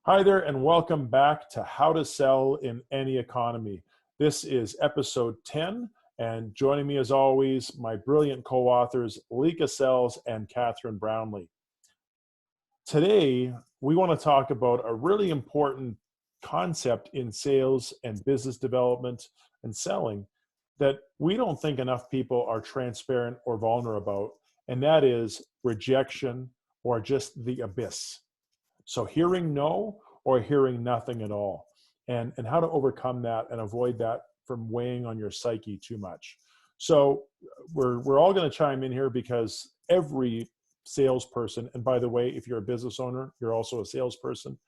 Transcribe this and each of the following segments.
Hi there, and welcome back to How to Sell in Any Economy. This is episode 10, and joining me as always, my brilliant co-authors, Lika Sells and Catherine Brownlee. Today, we want to talk about a really important concept in sales and business development and selling that we don't think enough people are transparent or vulnerable about, and that is rejection or just the abyss. So hearing no or hearing nothing at all, and how to overcome that and avoid that from weighing on your psyche too much. So we're all going to chime in here because every salesperson, and by the way, if you're a business owner, you're also a salesperson,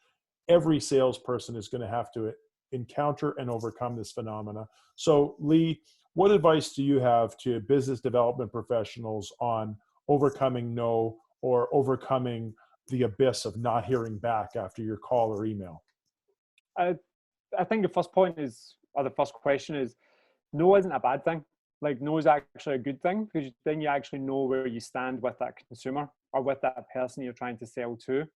every salesperson is going to have to encounter and overcome this phenomena. So Lee, what advice do you have to business development professionals on overcoming no or overcoming the abyss of not hearing back after your call or email? I think the first point is, or the first question is, no isn't a bad thing. Like, no is actually a good thing because then you actually know where you stand with that consumer or with that person you're trying to sell to.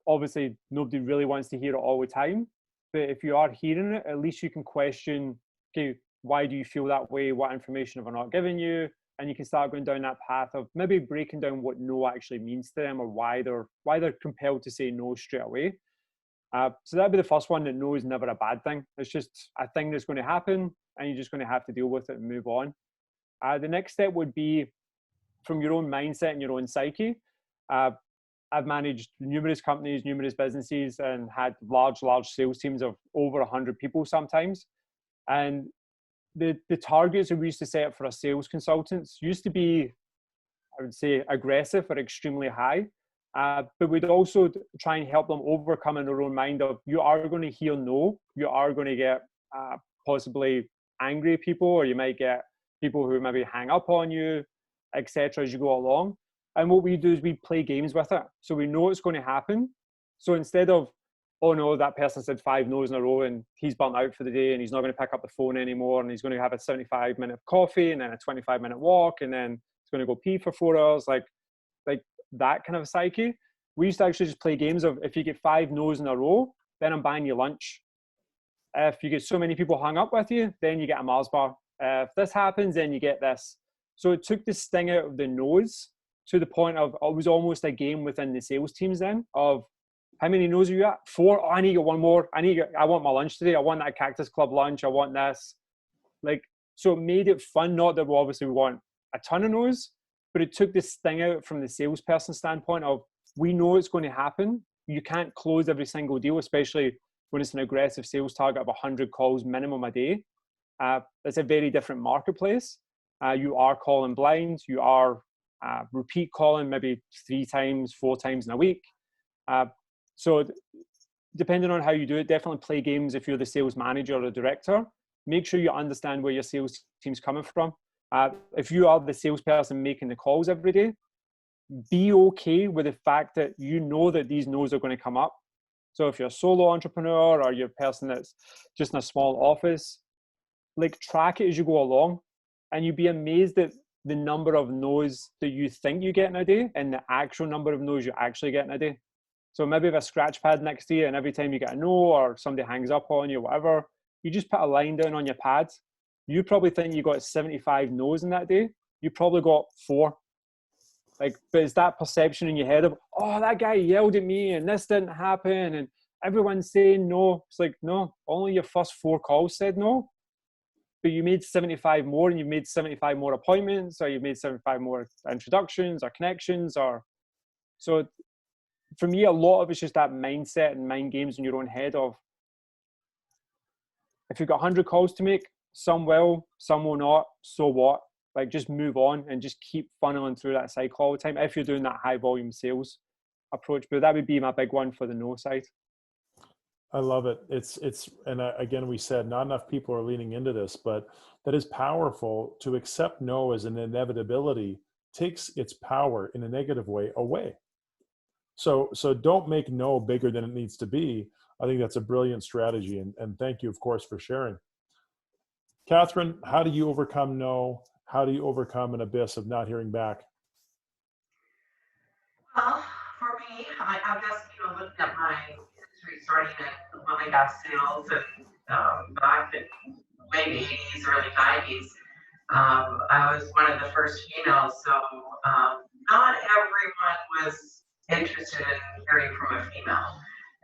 Obviously, nobody really wants to hear it all the time, but if you are hearing it, at least you can question, okay, why do you feel that way? What information have I not given you? And you can start going down that path of maybe breaking down what no actually means to them or why they're compelled to say no straight away. So that'd be the first one, that no is never a bad thing. It's just a thing that's going to happen and you're just going to have to deal with it and move on. The next step would be from your own mindset and your own psyche. I've managed numerous companies, numerous businesses, and had large sales teams of over 100 people sometimes. And the targets that we used to set for our sales consultants used to be, I would say, aggressive or extremely high. But we'd also try and help them overcome in their own mind of, you are going to hear no, you are going to get possibly angry people, or you might get people who maybe hang up on you, etc. as you go along. And what we do is we play games with it. So we know it's going to happen. So instead of, oh no, that person said 5 no's in a row and he's burnt out for the day and he's not going to pick up the phone anymore and he's going to have a 75-minute coffee and then a 25-minute walk and then he's going to go pee for 4 hours, like that kind of psyche. We used to actually just play games of, if you get 5 no's in a row, then I'm buying you lunch. If you get so many people hung up with you, then you get a Mars bar. If this happens, then you get this. So it took the sting out of the no's to the point of, it was almost a game within the sales teams then of, how many no's are you at? 4? Oh, I need to get one more. I want my lunch today. I want that Cactus Club lunch. I want this. Like, so it made it fun. Not that we obviously want a ton of no's, but it took the sting out from the salesperson standpoint of, we know it's going to happen. You can't close every single deal, especially when it's an aggressive sales target of 100 calls minimum a day. It's a very different marketplace. You are calling blind. You are repeat calling maybe 3 times, 4 times in a week. So depending on how you do it, definitely play games. If you're the sales manager or the director, make sure you understand where your sales team's coming from. If you are the salesperson making the calls every day, be okay with the fact that you know that these no's are going to come up. So if you're a solo entrepreneur or you're a person that's just in a small office, like, track it as you go along, and you'd be amazed at the number of no's that you think you get in a day and the actual number of no's you actually get in a day. So maybe have a scratch pad next to you, and every time you get a no or somebody hangs up on you, whatever, you just put a line down on your pad. You probably think you got 75 no's in that day. You probably got 4. Like, but it's that perception in your head of, oh, that guy yelled at me and this didn't happen and everyone's saying no. It's like, no, only your first 4 calls said no, but you made 75 more, and you've made 75 more appointments, or you've made 75 more introductions or connections. Or so for me, a lot of it's just that mindset and mind games in your own head of, if you've got 100 calls to make, some will, some will not, so what? Like, just move on and just keep funneling through that cycle all the time if you're doing that high volume sales approach. But that would be my big one for the no side. I love it. And again, we said not enough people are leaning into this, but that is powerful. To accept no as an inevitability takes its power in a negative way away. So don't make no bigger than it needs to be. I think that's a brilliant strategy. And thank you, of course, for sharing. Catherine, how do you overcome no? How do you overcome an abyss of not hearing back? Well, for me, I've just, looked at my industry, starting in oil and gas sales and back in late 80s, early 90s. I was one of the first females, so not everyone was interested in hearing from a female.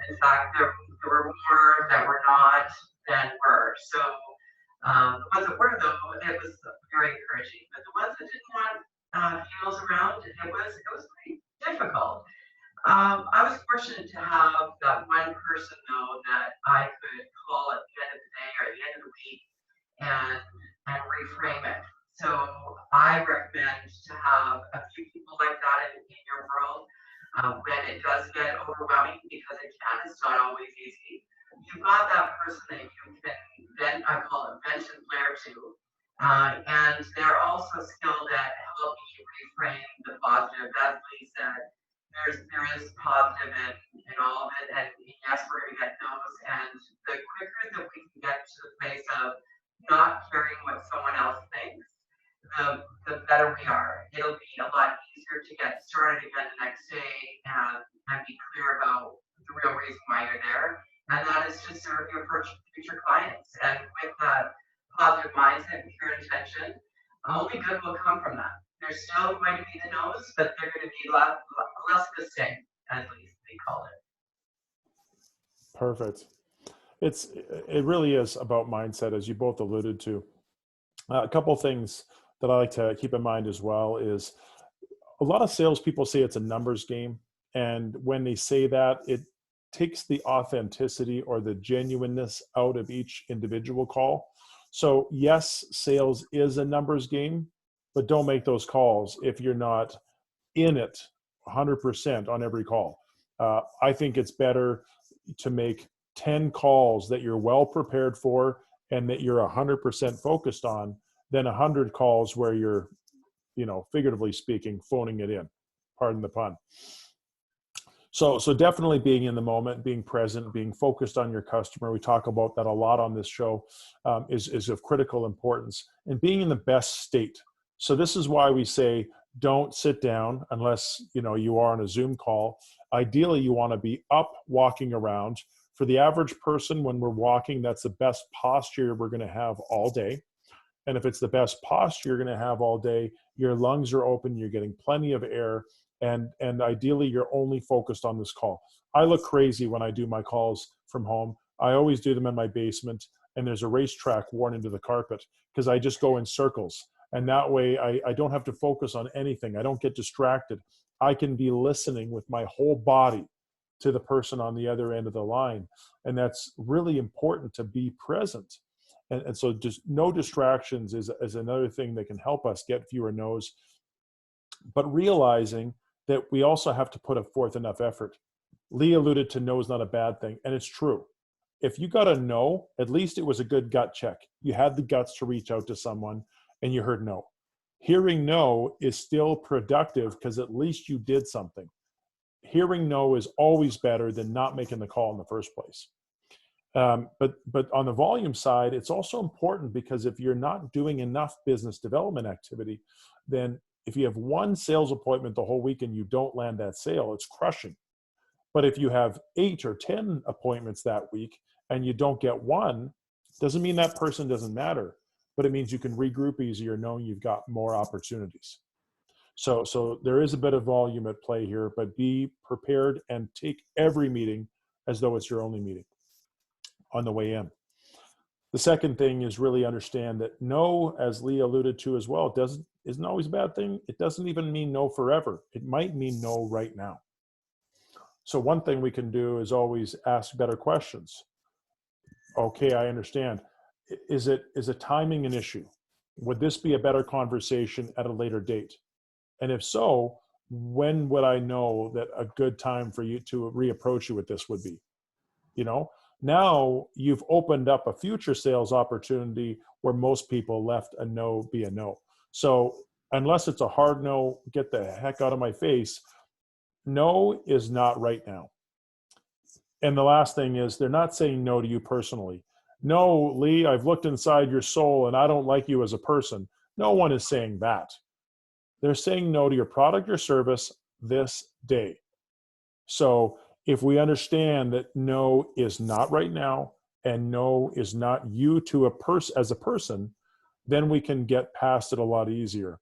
In fact, there were more that were not than were. So the ones that were, though, it was very encouraging. But the ones that didn't want females around, it was pretty difficult. I was fortunate to have that one person, though, that I could call at the end of the day or at the end of the week and reframe it. So I recommend to have a few people like that in your world when it does get overwhelming, because it can. It's not always easy. You've got that person that you can then, I call it vent and flare to. And they're also skilled at helping you reframe the positive. As Lee said, there is positive in all of it, and yes, we're going to get those. And the quicker that we can get to the place of not caring what someone else thinks, the better we are. It'll be a lot easier to get started again the next day and be clear about the real reason why you're there, and that is to serve your future clients. And with that positive mindset and pure intention, only good will come from that. There's still going to be the no's, but they're going to be less of the same, as they call it. Perfect. It really is about mindset, as you both alluded to. A couple of things that I like to keep in mind as well is a lot of salespeople say it's a numbers game. And when they say that, it takes the authenticity or the genuineness out of each individual call. So yes, sales is a numbers game, but don't make those calls if you're not in it 100% on every call. I think it's better to make 10 calls that you're well prepared for and that you're 100% focused on than 100 calls where you're, figuratively speaking, phoning it in. Pardon the pun. So definitely being in the moment, being present, being focused on your customer. We talk about that a lot on this show, is of critical importance, and being in the best state. So this is why we say, don't sit down unless, you are on a Zoom call. Ideally, you want to be up walking around. For the average person, when we're walking, that's the best posture we're going to have all day. And if it's the best posture you're going to have all day, your lungs are open, you're getting plenty of air, and ideally you're only focused on this call. I look crazy when I do my calls from home. I always do them in my basement, and there's a racetrack worn into the carpet because I just go in circles. And that way I don't have to focus on anything. I don't get distracted. I can be listening with my whole body to the person on the other end of the line. And that's really important, to be present. And so just no distractions is another thing that can help us get fewer no's, but realizing that we also have to put forth enough effort. Lee alluded to no is not a bad thing, and it's true. If you got a no, at least it was a good gut check. You had the guts to reach out to someone and you heard no. Hearing no is still productive because at least you did something. Hearing no is always better than not making the call in the first place. But on the volume side, it's also important because if you're not doing enough business development activity, then if you have one sales appointment the whole week and you don't land that sale, it's crushing. But if you have 8 or 10 appointments that week and you don't get one, doesn't mean that person doesn't matter, but it means you can regroup easier knowing you've got more opportunities. So there is a bit of volume at play here, but be prepared and take every meeting as though it's your only meeting on the way in. The second thing is really understand that no, as Lee alluded to as well, isn't always a bad thing. It doesn't even mean no forever. It might mean no right now. So one thing we can do is always ask better questions. Okay, I understand. Is a timing an issue? Would this be a better conversation at a later date? And if so, when would I know that a good time for you to reapproach you with this would be? Now you've opened up a future sales opportunity where most people left a no be a no. So unless it's a hard no, get the heck out of my face, no is not right now. And the last thing is they're not saying no to you personally. No, Lee, I've looked inside your soul and I don't like you as a person. No one is saying that. They're saying no to your product or service this day. So if we understand that no is not right now and no is not you to a person as a person, then we can get past it a lot easier.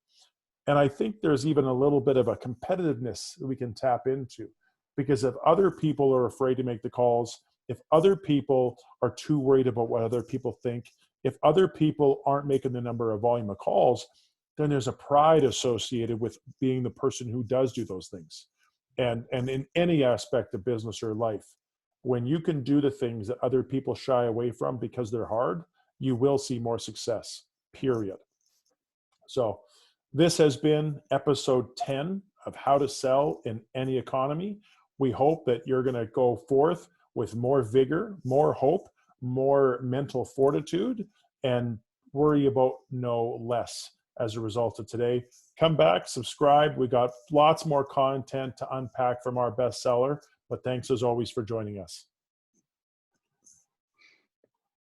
And I think there's even a little bit of a competitiveness that we can tap into, because if other people are afraid to make the calls, if other people are too worried about what other people think, if other people aren't making the number of volume of calls, then there's a pride associated with being the person who does do those things. And in any aspect of business or life, when you can do the things that other people shy away from because they're hard, you will see more success, period. So this has been episode 10 of How to Sell in Any Economy. We hope that you're going to go forth with more vigor, more hope, more mental fortitude, and worry about no less as a result of today. Come back, subscribe. We got lots more content to unpack from our bestseller, but thanks as always for joining us.